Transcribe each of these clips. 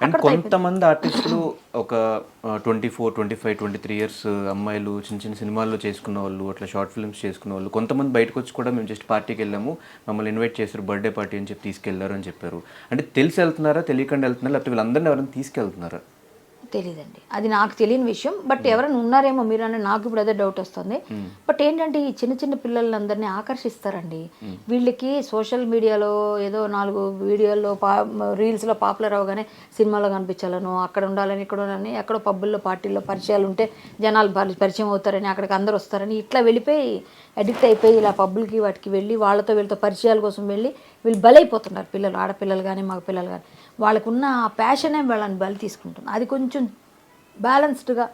And కొంతమంది ఆర్టిస్టులు ఒక 24, 25, 23 ఇయర్స్ అమ్మాయిలు చిన్న చిన్న సినిమాల్లో చేసుకున్న వాళ్ళు, అట్లా షార్ట్ ఫిల్మ్స్ చేసుకున్న వాళ్ళు, కొంతమంది బయటకు వచ్చి కూడా మేము జస్ట్ పార్టీకి వెళ్ళాము, మమ్మల్ని ఇన్వైట్ చేశారు బర్త్డే పార్టీ అని చెప్పి తీసుకెళ్లారు అని చెప్పారు. అంటే తెలిసి వెళ్తున్నారా, తెలియకుండా వెళ్తున్నారా, లేకపోతే వీళ్ళందరినీ ఎవరైనా తీసుకెళ్తున్నారా? తెలీదండి, అది నాకు తెలియని విషయం. బట్ ఎవరైనా ఉన్నారేమో మీరు అన్న, నాకు ఇప్పుడు అదే డౌట్ వస్తుంది. బట్ ఏంటంటే ఈ చిన్న చిన్న పిల్లలందరినీ ఆకర్షిస్తారండి. వీళ్ళకి సోషల్ మీడియాలో ఏదో 4 వీడియోల్లో రీల్స్లో పాపులర్ అవగానే సినిమాలో కనిపించాలను, అక్కడ ఉండాలని, ఇక్కడ ఉండాలని, ఎక్కడో పబ్బుల్లో పార్టీల్లో పరిచయాలు ఉంటే జనాలు పరిచయం అవుతారని, అక్కడికి అందరూ వస్తారని ఇట్లా వెళ్ళిపోయి అడిక్ట్ అయిపోయి ఇలా పబ్బులకి వాటికి వెళ్ళి వాళ్ళతో వీళ్ళతో పరిచయాల కోసం వెళ్ళి వీళ్ళు బలైపోతున్నారు. పిల్లలు, ఆడపిల్లలు కానీ మగ పిల్లలు కానీ, వాళ్ళకున్న ఆ ప్యాషనే వాళ్ళని బలి తీసుకుంటుంది. అది కొంచెం బ్యాలెన్స్డ్గా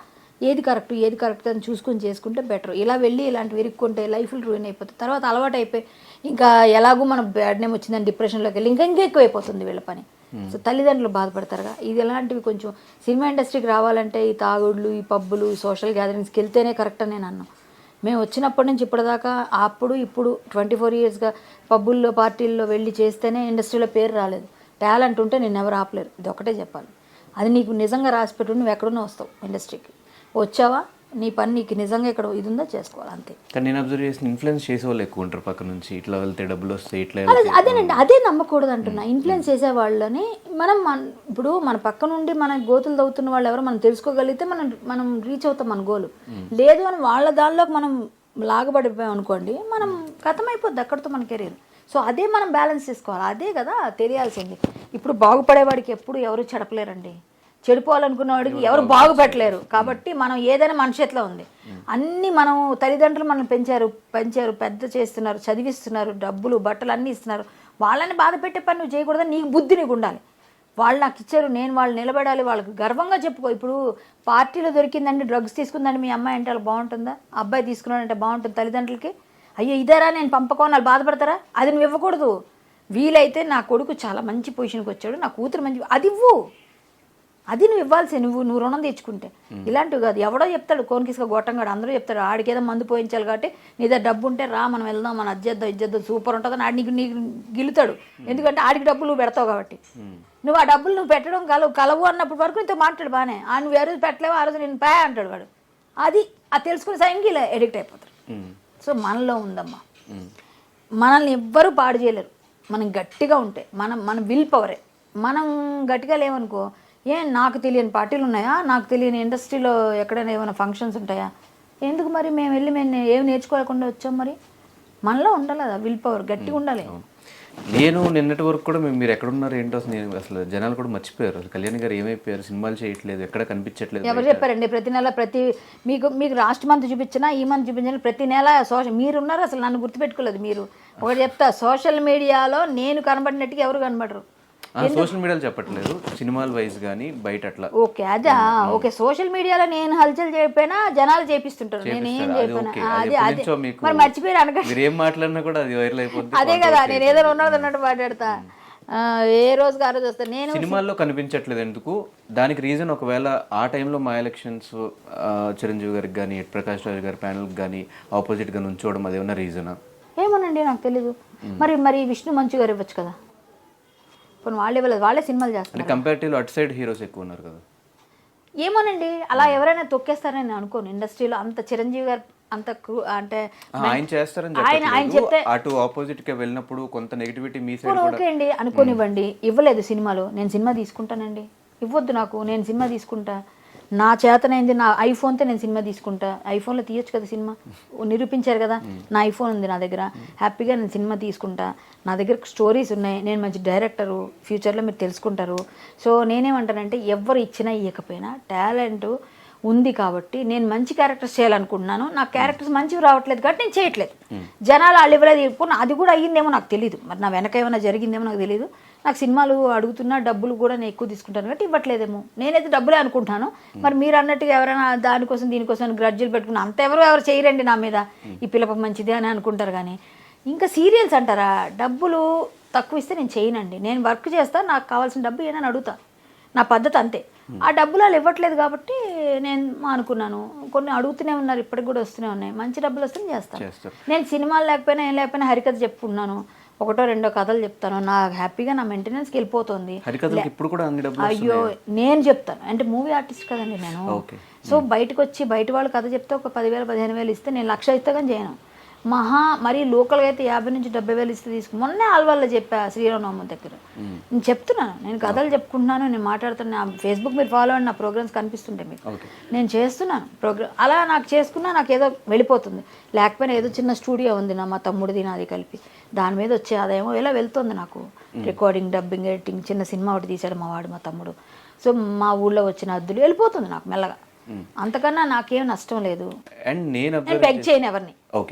ఏది కరెక్ట్ అని చూసుకొని చేసుకుంటే బెటర్. ఇలా వెళ్ళి ఇలాంటి విరుక్కుంటే లైఫ్లు రూయిన్ అయిపోతుంది. తర్వాత అలవాటు అయిపోయి ఇంకా ఎలాగో మనం బ్యాడ్ నేమ్ వచ్చిందని డిప్రెషన్లోకి వెళ్ళి ఇంకా ఎక్కువ అయిపోతుంది వీళ్ళ పని. సో తల్లిదండ్రులు బాధపడతారుగా. ఇది ఎలాంటివి కొంచెం సినిమా ఇండస్ట్రీకి రావాలంటే ఈ తాగుడులు, ఈ పబ్బులు, ఈ సోషల్ గ్యాదరింగ్స్కి వెళ్తేనే కరెక్ట్ అని నేను అన్నాను. మేము వచ్చినప్పటి నుంచి ఇప్పటిదాకా ఇప్పుడు 24 ఇయర్స్గా పబ్బుల్లో పార్టీల్లో వెళ్ళి చేస్తేనే ఇండస్ట్రీలో పేరు రాలేదు. టాలెంట్ ఉంటే నేను ఎవరు ఆపలేరు, ఇది ఒకటే చెప్పాలి. అది నీకు నిజంగా రాసిపెట్టు, నువ్వు ఎక్కడున్నా వస్తావు ఇండస్ట్రీకి. వచ్చావా, నీ పని నీకు నిజంగా ఇక్కడ ఇది ఉందో చేసుకోవాలి, అంతే. కానీ నేను అబ్జర్వ్ చేసిన ఇన్ఫ్లుయెన్స్ చేసే వాళ్ళు ఎక్కువ ఉంటారు పక్క నుంచి. ఇట్లా వెళ్తే డబ్బులు వస్తాయి, ఇట్లా అదేనండి, అదే నమ్మకూడదు అంటున్నా. ఇన్ఫ్లుయెన్స్ చేసే వాళ్ళని ఇప్పుడు మన పక్క నుండి మన గోతులు తవ్వుతున్న వాళ్ళు ఎవరో మనం తెలుసుకోగలిగితే మనం రీచ్ అవుతాం మన గోలు. లేదు అని వాళ్ళ దానిలోకి మనం లాగబడిపోయాం అనుకోండి, మనం కథమైపోద్ది అక్కడితో మన కెరీర్. సో అదే మనం బ్యాలెన్స్ చేసుకోవాలి, అదే కదా తెలియాల్సింది. ఇప్పుడు బాగుపడేవాడికి ఎప్పుడు ఎవరు చెడపలేరండి, చెడిపోవాలనుకున్న వాడికి ఎవరు బాగుపెట్టలేరు. కాబట్టి మనం ఏదైనా మన చేతిలో ఉంది. అన్నీ మనం తల్లిదండ్రులు మనం పెంచారు, పెద్ద చేస్తున్నారు, చదివిస్తున్నారు, డబ్బులు బట్టలు అన్నీ ఇస్తున్నారు. వాళ్ళని బాధ పెట్టే పని నువ్వు చేయకూడదని నీకు బుద్ధి నీకు ఉండాలి. వాళ్ళు నాకు ఇచ్చారు, నేను వాళ్ళు నిలబడాలి, వాళ్ళకి గర్వంగా చెప్పుకో. ఇప్పుడు పార్టీలో దొరికిందండి, డ్రగ్స్ తీసుకుందండి మీ అమ్మాయి అంటే వాళ్ళు బాగుంటుందా? అబ్బాయి తీసుకున్నాడంటే బాగుంటుంది తల్లిదండ్రులకి? అయ్యో ఇదేరా నేను పంపకోని వాళ్ళు బాధపడతారా? అది నువ్వు ఇవ్వకూడదు. వీలైతే నా కొడుకు చాలా మంచి పొజిషన్కి వచ్చాడు, నా కూతురు మంచి, అది ఇవ్వు. అది నువ్వు ఇవ్వాల్సి, నువ్వు రుణం తెచ్చుకుంటే. ఇలాంటివి కాదు, ఎవడో చెప్తాడు కోన్కిస్గా గొట్టంగాడు, అందరూ చెప్తాడు ఆడికేదో మందు పోయించాలి కాబట్టి నీదే డబ్బు ఉంటే రా మనం వెళ్దాం, మన ఇజ్జేద్దాం సూపర్ ఉంటుందని ఆడి నీకు గిలుతాడు. ఎందుకంటే ఆడికి డబ్బులు నువ్వు పెడతావు కాబట్టి. నువ్వు ఆ డబ్బులు నువ్వు పెట్టడం కలవు అన్నప్పటి వరకు నీతో మాట్లాడు బాగానే. నువ్వు ఏ రోజు పెట్టలేవు ఆ రోజు నేను పే అంటాడు వాడు. అది తెలుసుకునే సైన్కి ఇలా ఎడిక్ట్ అయిపోతారు. సో మనలో ఉందమ్మా, మనల్ని ఎవ్వరూ పాడు చేయలేరు. మనం గట్టిగా ఉంటే మన విల్ పవరే. మనం గట్టిగా లేవనుకో, నాకు తెలియని పార్టీలు ఉన్నాయా, నాకు తెలియని ఇండస్ట్రీలో ఎక్కడైనా ఏమైనా ఫంక్షన్స్ ఉంటాయా, ఎందుకు మరి మేము ఏమి నేర్చుకోలేకుండా వచ్చాం? మరి మనలో ఉండాలి కదా విల్ పవర్, గట్టిగా ఉండాలి. నేను నిన్నటి వరకు కూడా మీరు ఎక్కడున్నారు ఏంటో అసలు జనాలు కూడా మర్చిపోయారు. అసలు కళ్యాణ్ గారు ఏమైపోయారు, సినిమాలు చేయట్లేదు, ఎక్కడ కనిపించట్లేదు. ఎవరు చెప్పారండి? ప్రతి నెల మీకు లాస్ట్ మంత్ చూపించినా ఈ మంత్ చూపించినా ప్రతి నెల మీరున్నారు. అసలు నన్ను గుర్తుపెట్టుకోలేదు మీరు. ఒకటి చెప్తా, సోషల్ మీడియాలో నేను కనబడినట్టుగా ఎవరు కనబడరు. సోషల్ మీడియాలో చెప్పట్లేదు, సినిమాల వైజ్ కానీ బయట అట్లా. ఓకే అదా, ఓకే. సోషల్ మీడియాలో నేను హల్చల్ చేయకపోయినా జనాలు చేపిస్తుంటారు, నేనేం చెప్పినా. అది మరి మర్చిపోయారు అనగా మీరు ఏం మాట్లాడినా కూడా అది వైరల్ అయిపోతుంది. అదే కదా, నేను ఏదైనా ఉన్నది అన్నట్టు మాట్లాడతా. ఏ రోజుకి ఆ రోజు వస్తాను. నేను సినిమాల్లో కనిపించట్లేదు ఎందుకు? దానికి రీజన్ ఒకవేళ ఆ టైంలో మా ఎలక్షన్స్ చిరంజీవి గారికి కానీ ప్రకాష్ రాజ్ గారి ప్యానల్కి కానీ ఆపోజిట్గా నుంచోవడం, అదేమన్నా రీజనా? ఏమోనండి నాకు తెలీదు. మరి విష్ణు మంచు గారు ఇవ్వచ్చు కదా, కొన్ని వాళ్ళు ఇవ్వలేదు, వాళ్ళే సినిమాలు చేస్తారు. కంపారిటివ్లీ అటు సైడ్ హీరోస్ ఎక్కువ ఉన్నారు కదా. ఏమోనండి, అలా ఎవరైనా తొక్కేస్తారని నేను అనుకోను. ఇండస్ట్రీలో అంత చిరంజీవి గారు అంత అంటే ఆయన చేస్తారని ఆయన చెప్తే అటు ఆపోజిట్ గా వెళ్ళినప్పుడు కొంత నెగిటివిటీ మీ సైడ్ ఓకే అండి అనుకోనివ్వండి. ఇవ్వలేదు సినిమాలో, నేను సినిమా తీసుకుంటానండి. ఇవ్వద్దు నాకు, నేను సినిమా తీసుకుంటా. నా చేతనైంది, నా ఐఫోన్తో నేను సినిమా తీసుకుంటా. ఐఫోన్లో తీయొచ్చు కదా సినిమా, నిరూపించారు కదా. నా ఐఫోన్ ఉంది నా దగ్గర, హ్యాపీగా నేను సినిమా తీసుకుంటా. నా దగ్గర స్టోరీస్ ఉన్నాయి, నేను మంచి డైరెక్టరు, ఫ్యూచర్లో మీరు తెలుసుకుంటారు. సో నేనేమంటానంటే, ఎవరు ఇచ్చినా ఇవ్వకపోయినా టాలెంట్ ఉంది కాబట్టి నేను మంచి క్యారెక్టర్స్ చేయాలనుకుంటున్నాను. నాకు క్యారెక్టర్స్ మంచివి రావట్లేదు కాబట్టి నేను చేయట్లేదు. జనాలు వాళ్ళు ఇవ్వలేదు, ఇప్పుడు అది కూడా అయ్యిందేమో నాకు తెలియదు. మరి నా వెనక ఏమైనా జరిగిందేమో నాకు తెలియదు. నాకు సినిమాలు అడుగుతున్నా, డబ్బులు కూడా నేను ఎక్కువ తీసుకుంటాను కాబట్టి ఇవ్వట్లేదేమో. నేనైతే డబ్బులే అనుకుంటాను. మరి మీరు అన్నట్టుగా ఎవరైనా దీనికోసం గ్రడ్జులు పెట్టుకున్నా అంత ఎవరు చేయరండి నా మీద, ఈ పిల్లప మంచిదే అని అనుకుంటారు. కానీ ఇంకా సీరియల్స్ అంటారా, డబ్బులు తక్కువ ఇస్తే నేను చేయనండి. నేను వర్క్ చేస్తా, నాకు కావాల్సిన డబ్బు ఏమైనా అడుగుతా, నా పద్ధతి అంతే. ఆ డబ్బులు వాళ్ళు ఇవ్వట్లేదు కాబట్టి నేను అనుకున్నాను. కొన్ని అడుగుతూనే ఉన్నారు, ఇప్పటికి కూడా వస్తూనే ఉన్నాయి. మంచి డబ్బులు వస్తే చేస్తాను. నేను సినిమాలు లేకపోయినా ఏం లేకపోయినా హరికథ చెప్పుకున్నాను. ఒకటో రెండో కథలు చెప్తాను, నాకు హ్యాపీగా నా మెయింటెనెన్స్కి వెళ్ళిపోతుంది. హరికథలకి ఇప్పుడు కూడా అన్ని డబ్బులు అయ్యో నేను చెప్తాను అంటే మూవీ ఆర్టిస్ట్ కదండి నేను. ఓకే. సో బయటకు వచ్చి బయట వాళ్ళు కథ చెప్తే ఒక 10,000 15,000 ఇస్తే నేను 1,00,000 ఇస్తే కానీ చేయను. మహా మరి లోకల్గా అయితే 50,000 నుంచి 70,000 ఇస్తే తీసుకు. మొన్నే ఆల్వాళ్ళలో చెప్పా శ్రీరామనవమి దగ్గర. నేను చెప్తున్నాను, నేను కథలు చెప్పుకుంటున్నాను, నేను మాట్లాడుతున్నాను. ఫేస్బుక్ మీరు ఫాలో అండి, నా ప్రోగ్రామ్స్ కనిపిస్తుంటాయి మీకు. నేను చేస్తున్నాను ప్రోగ్రామ్, అలా నాకు చేసుకున్నా నాకు ఏదో వెళ్ళిపోతుంది. లేకపోయినా ఏదో చిన్న స్టూడియో ఉంది మా తమ్ముడిది నాది కలిపి, దాని మీద వచ్చే ఆదాయం ఇలా వెళ్తుంది నాకు. రికార్డింగ్, డబ్బింగ్, ఎడిటింగ్, చిన్న సినిమా ఒకటి తీశాడు మా వాడు మా తమ్ముడు. సో మా ఊళ్ళో వచ్చిన అద్దులు వెళ్ళిపోతుంది నాకు మెల్లగా. అంతకన్నా నాకేం నష్టం లేదు. అండ్ నేను బెగ్ చేయను ఎవరిని. ఓకే.